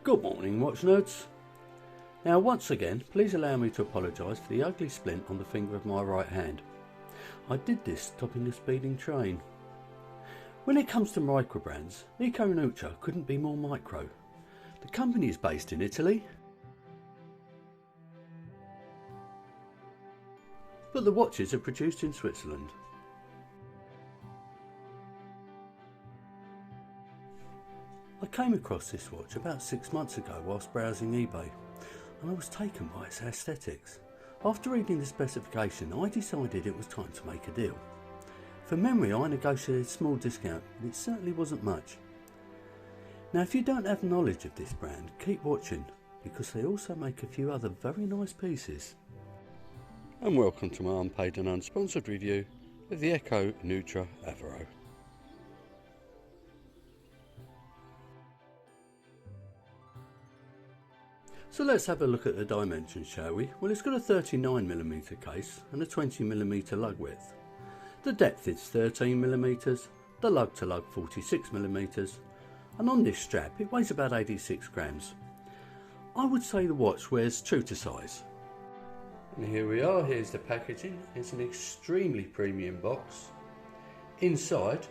Good morning, watch nerds. Now once again, please allow me to apologise for the ugly splint on the finger of my right hand. I did this stopping a speeding train. When it comes to micro brands, Neutra couldn't be more micro. The company is based in Italy, but the watches are produced in Switzerland. I came across this watch about 6 months ago whilst browsing eBay, and I was taken by its aesthetics. After reading the specification, I decided it was time to make a deal. For memory, I negotiated a small discount, but it certainly wasn't much. Now if you don't have knowledge of this brand, keep watching, because they also make a few other very nice pieces. And welcome to my unpaid and unsponsored review of the Neutra Averau. So let's have a look at the dimensions, shall we? Well, it's got a 39mm case and a 20mm lug width. The depth is 13mm, the lug to lug 46mm, and on this strap it weighs about 86 grams. I would say the watch wears true to size. And here we are, here's the packaging. It's an extremely premium box. Inside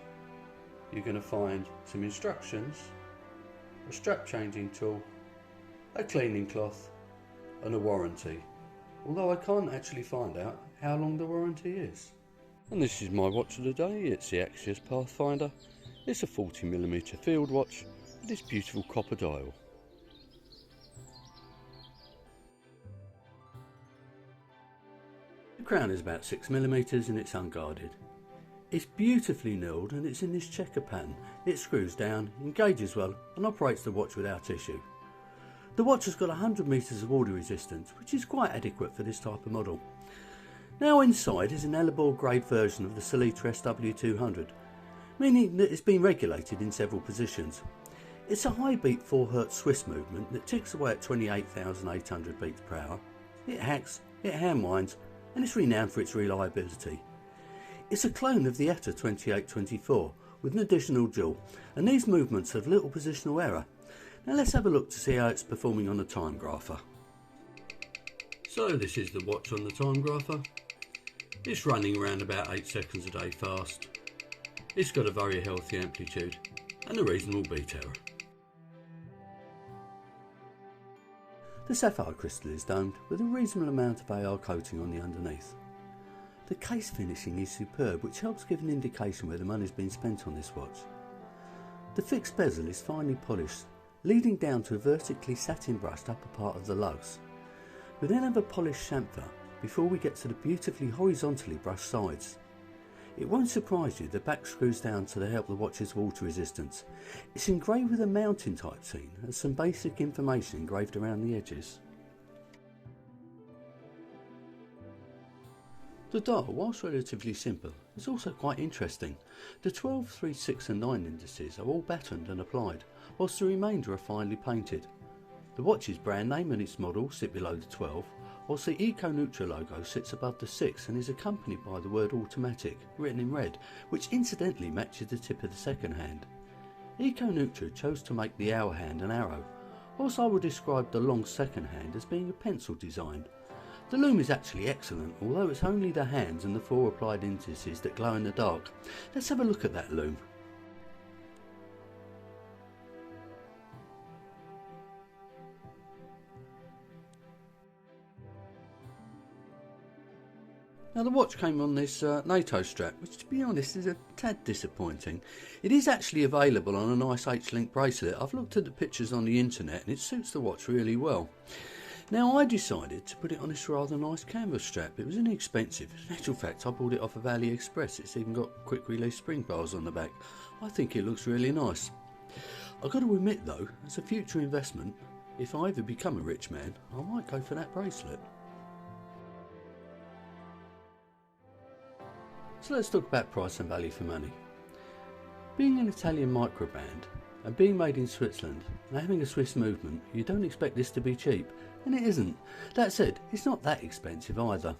you're going to find some instructions, a strap changing tool, a cleaning cloth and a warranty, although I can't actually find out how long the warranty is. And this is my watch of the day. It's the Axios Pathfinder. It's a 40mm field watch with this beautiful copper dial. The crown is about 6mm and it's unguarded. It's beautifully knurled and it's in this checker pattern. It screws down, engages well and operates the watch without issue. The watch has got 100 metres of water resistance, which is quite adequate for this type of model. Now inside is an Averau grade version of the Lume SW200, meaning that it's been regulated in several positions. It's a high beat 4Hz Swiss movement that ticks away at 28,800 beats per hour. It hacks, it hand winds, and it's renowned for its reliability. It's a clone of the ETA 2824 with an additional jewel, and these movements have little positional error. Now let's have a look to see how it's performing on the time grapher. So this is the watch on the time grapher. It's running around about 8 seconds a day fast. It's got a very healthy amplitude and a reasonable beat error. The sapphire crystal is domed with a reasonable amount of AR coating on the underneath. The case finishing is superb, which helps give an indication where the money's been spent on this watch. The fixed bezel is finely polished, leading down to a vertically satin brushed upper part of the lugs. We then have a polished chamfer before we get to the beautifully horizontally brushed sides. It won't surprise you the back screws down to help the watch's water resistance. It's engraved with a mountain type scene and some basic information engraved around the edges. The dial, whilst relatively simple, is also quite interesting. The 12, 3, 6 and 9 indices are all battened and applied, whilst the remainder are finely painted. The watch's brand name and its model sit below the 12, whilst the Neutra logo sits above the 6 and is accompanied by the word automatic, written in red, which incidentally matches the tip of the second hand. Neutra chose to make the hour hand an arrow, whilst I would describe the long second hand as being a pencil design. The Lume is actually excellent, although it's only the hands and the 4 applied indices that glow in the dark. Let's have a look at that Lume. Now the watch came on this NATO strap, which to be honest is a tad disappointing. It is actually available on a nice H-link bracelet. I've looked at the pictures on the internet and it suits the watch really well. Now I decided to put it on this rather nice canvas strap. It was inexpensive. In actual fact, I bought it off of AliExpress. It's even got quick release spring bars on the back. I think it looks really nice. I've got to admit though, as a future investment, if I ever become a rich man, I might go for that bracelet. So let's talk about price and value for money. Being an Italian micro brand and being made in Switzerland and having a Swiss movement, you don't expect this to be cheap, and it isn't. That said, it's not that expensive either.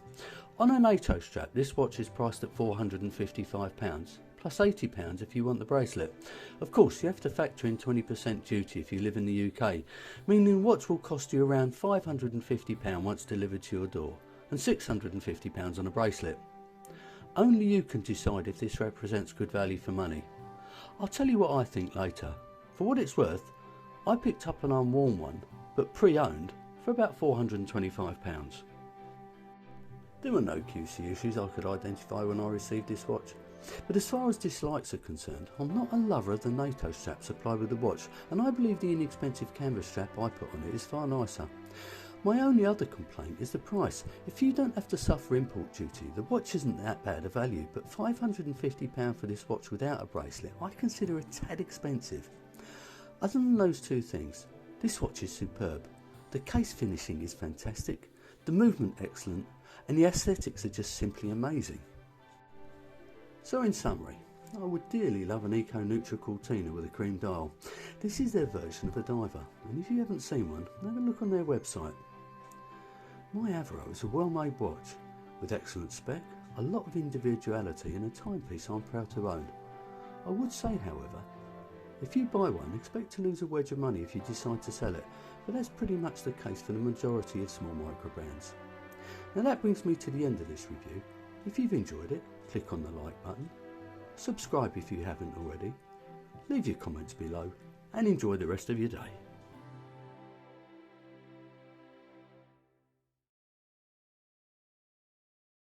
On a NATO strap, this watch is priced at £455, plus £80 if you want the bracelet. Of course, you have to factor in 20% duty if you live in the UK, meaning the watch will cost you around £550 once delivered to your door, and £650 on a bracelet. Only you can decide if this represents good value for money. I'll tell you what I think later. For what it's worth, I picked up an unworn one, but pre-owned, for about £425. There were no QC issues I could identify when I received this watch, but as far as dislikes are concerned, I'm not a lover of the NATO strap supplied with the watch, and I believe the inexpensive canvas strap I put on it is far nicer. My only other complaint is the price. If you don't have to suffer import duty, the watch isn't that bad a value, but £550 for this watch without a bracelet I consider a tad expensive. Other than those two things, this watch is superb. The case finishing is fantastic, the movement excellent, and the aesthetics are just simply amazing. So in summary, I would dearly love an Eco Neutra Cortina with a cream dial. This is their version of a diver, and if you haven't seen one, have a look on their website. My Averau is a well-made watch with excellent spec, a lot of individuality, and a timepiece I'm proud to own. I would say, however, if you buy one, expect to lose a wedge of money if you decide to sell it, but that's pretty much the case for the majority of small micro brands. Now that brings me to the end of this review. If you've enjoyed it, click on the like button, subscribe if you haven't already, leave your comments below, and enjoy the rest of your day.